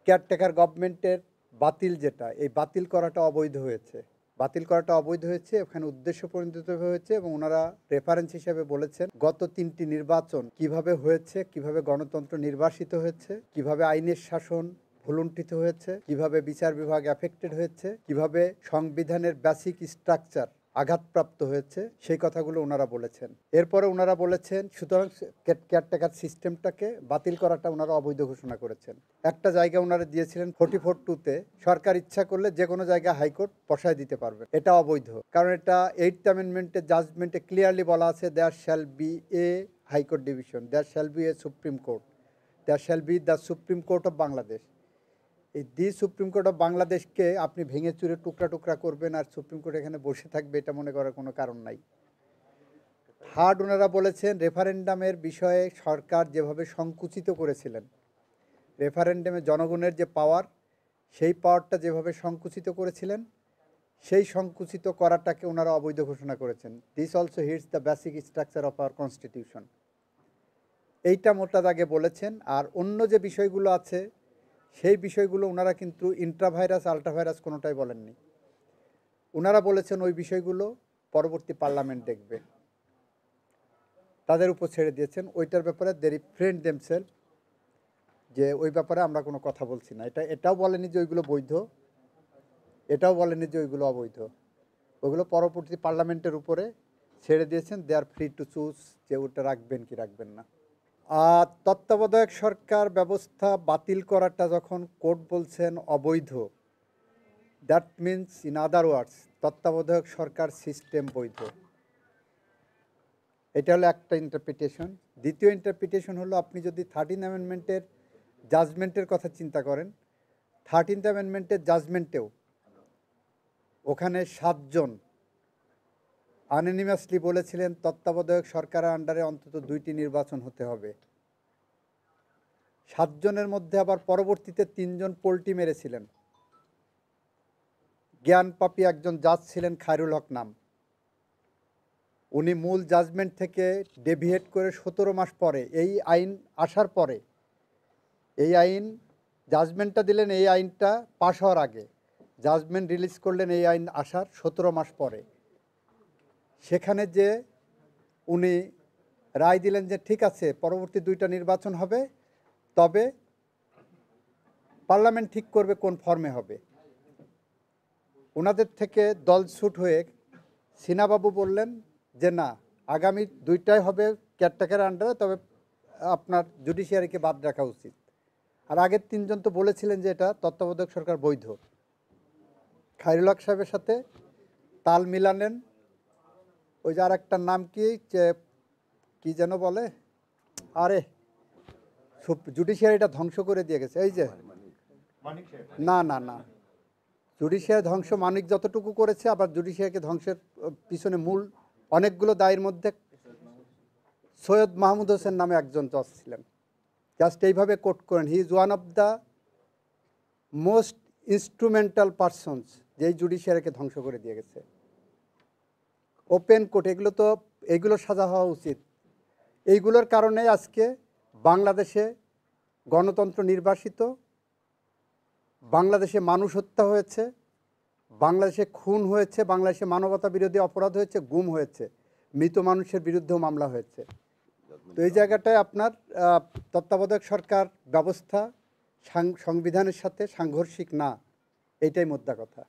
Caretaker গভর্নমেন্টের বাতিল যেটা, এই বাতিল করাটা অবৈধ হয়েছে। বাতিল করাটা অবৈধ হয়েছে, ওখানে উদ্দেশ্য পরিণত হয়েছে এবং ওনারা রেফারেন্স হিসেবে বলেছেন গত 3টি নির্বাচন কিভাবে হয়েছে, কিভাবে গণতন্ত্র নির্বাসিত হয়েছে, কিভাবে আইনের শাসন ভুলুণ্ঠিত হয়েছে, কিভাবে বিচার বিভাগ অ্যাফেক্টেড হয়েছে, কিভাবে সংবিধানের বেসিক স্ট্রাকচার আঘাতপ্রাপ্ত হয়েছে, সেই কথাগুলো ওনারা বলেছেন। এরপরে ওনারা বলেছেন সুতরাং কেয়ারটেকার সিস্টেমটাকে বাতিল করাটা ওনারা অবৈধ ঘোষণা করেছেন। একটা জায়গা ওনারা দিয়েছিলেন 44(2)তে সরকার ইচ্ছা করলে যে কোনো জায়গায় হাইকোর্ট বসায় দিতে পারবে, এটা অবৈধ। কারণ এটা 8th অ্যামেন্ডমেন্টের জাজমেন্টে ক্লিয়ারলি বলা আছে there shall be a high court division, there shall be a supreme court, there shall be the supreme court of Bangladesh. এই দি সুপ্রিম কোর্ট অফ বাংলাদেশকে আপনি ভেঙে চুরে টুকরা টুকরা করবেন আর সুপ্রিম কোর্ট এখানে বসে থাকবে, এটা মনে করার কোনো কারণ নাই। থার্ড, ওনারা বলেছেন রেফারেন্ডামের বিষয়ে সরকার যেভাবে সংকুচিত করেছিলেন, রেফারেন্ডামে জনগণের যে পাওয়ার, সেই পাওয়ারটা যেভাবে সংকুচিত করেছিলেন, সেই সংকুচিত করাটাকে ওনারা অবৈধ ঘোষণা করেছেন। This also hits the basic structure of our constitution, এইটা মোটা দাগে বলেছেন। আর অন্য যে বিষয়গুলো আছে সেই বিষয়গুলো ওনারা কিন্তু ইন্ট্রাভাইরাস আল্ট্রাভাইরাস কোনোটাই বলেননি। ওনারা বলেছেন ওই বিষয়গুলো পরবর্তী পার্লামেন্ট দেখবে, তাদের উপর ছেড়ে দিয়েছেন। ওইটার ব্যাপারে দে রিফ্রেন্ড দেমসেলফ, যে ওই ব্যাপারে আমরা কোনো কথা বলছি না। এটাও বলেনি যে ওইগুলো বৈধ, এটাও বলেনি যে ওইগুলো অবৈধ। ওইগুলো পরবর্তী পার্লামেন্টের উপরে ছেড়ে দিয়েছেন। দে আর ফ্রি টু চুজ যে ওটা রাখবেন কি রাখবেন না। আর তত্ত্বাবধায়ক সরকার ব্যবস্থা বাতিল করাটা যখন কোর্ট বলছেন অবৈধ, দ্যাট মিনস ইন আদার ওয়ার্ডস তত্ত্বাবধায়ক সরকার সিস্টেম বৈধ। এটা হলো একটা ইন্টারপ্রিটেশন। দ্বিতীয় ইন্টারপ্রিটেশন হলো আপনি যদি 13th অ্যামেন্ডমেন্টের জাজমেন্টের কথা চিন্তা করেন, 13th অ্যামেন্ডমেন্টের জাজমেন্টেও ওখানে 7 জন আনঅ্যানিমাসলি বলেছিলেন তত্ত্বাবধায়ক সরকারের আন্ডারে অন্তত 2টি নির্বাচন হতে হবে। 7 জনের মধ্যে আবার পরবর্তীতে 3 জন পোল্টি মেরেছিলেন। জ্ঞানপাপী একজন জাজ ছিলেন, খায়রুল হক নাম। উনি মূল জাজমেন্ট থেকে ডেভিয়েট করে 17 মাস পরে, এই আইন আসার পরে, এই আইন জাজমেন্টটা দিলেন এই আইনটা পাশ হওয়ার আগে, জাজমেন্ট রিলিজ করলেন এই আইন আসার 17 মাস পরে। সেখানে যে উনি রায় দিলেন যে ঠিক আছে পরবর্তী 2টা নির্বাচন হবে, তবে পার্লামেন্ট ঠিক করবে কোন ফর্মে হবে। ওনাদের থেকে দলছুট হয়ে সিনাবাবু বললেন যে না, আগামী 2টাই হবে কেয়ারটেকারের আন্ডারে, তবে আপনার জুডিশিয়ারিকে বাদ রাখা উচিত। আর আগের 3 জন তো বলেছিলেন যে এটা তত্ত্বাবধায়ক সরকার বৈধ। খায়রুল হক সাহেবের সাথে তাল মিলালেন ওই যে আর একটার নাম কি যেন বলে, আরে জুডিশিয়ারিটা ধ্বংস করে দিয়ে গেছে, এই যে না না না, জুডিশিয়ারি ধ্বংস মানিক যতটুকু করেছে, আবার জুডিশিয়ারিকে ধ্বংসের পিছনে মূল অনেকগুলো দায়ের মধ্যে সৈয়দ মাহমুদ হোসেন নামে একজন জজ ছিলেন। জাস্ট এইভাবে কোট করেন, he is one of the most instrumental persons, যেই জুডিশিয়ারিকে ধ্বংস করে দিয়ে গেছে। ওপেন কোর্ট, এইগুলো সাজা হওয়া উচিত। এইগুলোর কারণে আজকে বাংলাদেশে গণতন্ত্র নির্বাসিত, বাংলাদেশে মানুষ হত্যা হয়েছে, বাংলাদেশে খুন হয়েছে, বাংলাদেশে মানবতা বিরোধী অপরাধ হয়েছে, গুম হয়েছে, মৃত মানুষের বিরুদ্ধেও মামলা হয়েছে। তো এই জায়গাটায় আপনার তত্ত্বাবধায়ক সরকার ব্যবস্থা সংবিধানের সাথে সাংঘর্ষিক না, এইটাই মোদ্দা কথা।